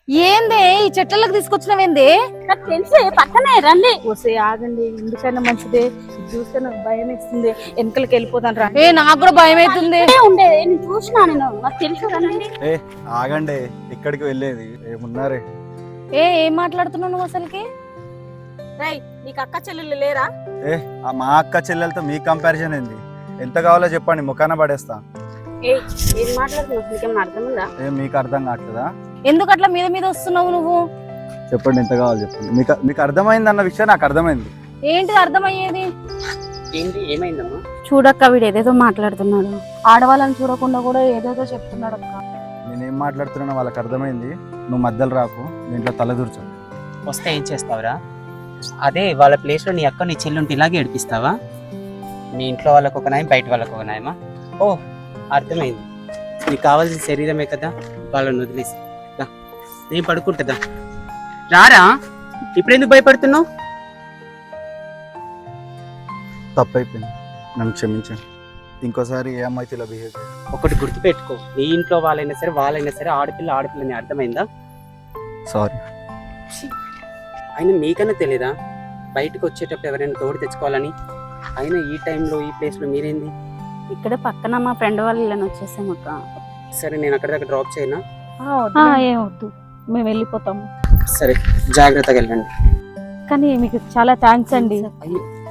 ఏందే ఈ చెట్లకు తీసుకొచ్చినవేంది? నాకు తెలిసే పక్కనే రండి. వస్తే ఆగండి, ఎందుకైనా మంచిదే. చూస్తే నాకు భయం వేస్తుంది, వెనకలకి వెళ్ళిపోతాను రా. నాకు కూడా భయం అవుతుంది. ఉండేది నేను చూసినా, నాకు తెలుసు రండి. ఆగండి, ఇక్కడికి వెళ్ళేది ఏమున్నారే? ఏం మాట్లాడుతున్నావు నువ్వు అసలుకి? రేయ్, నీకు అక్క చెల్లెళ్ళు లేరా? మా అక్క చెల్లెలతో మీ కంపారిజన్ ఏంది? ఎంత కావాలో చెప్పండి, ముఖాన పడేస్తా. ఏం మాట్లాడుతున్నావు? నీకేమన్నా అర్థమైందా? మీకు అర్థం కావట్లేదా? ఎందుకు అట్లా మీద మీద వస్తున్నావు నువ్వు? చెప్పండి, ఎంత కావాలో చెప్పండి. మీకు అర్థమైంది అన్న విషయం నాకు అర్థమైంది. ఏంటిది అర్థమయ్యేది? ఏంటి ఏమైందమ్మా? చూడక్క, వీడు ఏదేదో మాట్లాడుతున్నాడు. ఆడవాళ్ళని చూడకుండా కూడా ఏదేదో చెప్తున్నాడు అక్క. నేనేం మాట్లాడుతున్నా వాళ్ళకి అర్థమైంది. నువ్వు మధ్యలో రాకు, దీంట్లో తలదూర్చు. వస్తే ఏం చేస్తావురా? అదే వాళ్ళ ప్లేస్లో నీ అక్క నీ చెల్లుంటే ఇలాగే ఏడిపిస్తావా? మీ ఇంట్లో వాళ్ళకు ఒక న్యాయం, బయట వాళ్ళకు ఒక న్యాయమా? ఓ, అర్థమైంది. నీకు కావాల్సిన శరీరమే కదా, వాళ్ళని వదిలేసి నేను పడుకుంటుందా? రారా, ఇప్పుడు ఎందుకు భయపడుతున్నావు? తప్పైపోయింది, నన్ను క్షమించండి. ఇంకోసారి ఏ అమ్మాయితో ఇలా బిహేవ్ చేయాలి. ఒకటి గుర్తుపెట్టుకో, నీ ఇంట్లో వాళ్ళైనా సరే వాళ్ళైనా సరే ఆడపిల్లని అర్థమైందా? సారీ. అయినా మీకన్నా తెలీదా బయటకు వచ్చేటప్పుడు ఎవరైనా తోడు తెచ్చుకోవాలని? అయినా ఈ టైంలో ఈ ప్లేస్లో మీరేంది? ఇక్కడ పక్కన మా ఫ్రెండ్ వాళ్ళు ఇలా వచ్చేసాం అక్క. సరే, నేను అక్కడ దాకా డ్రాప్ చేయనా? ఏమొద్దు, మేము వెళ్ళిపోతాము. సరే, జాగ్రత్తగా వెళ్ళండి. కానీ మీకు చాలా థ్యాంక్స్ అండి. అయ్యో,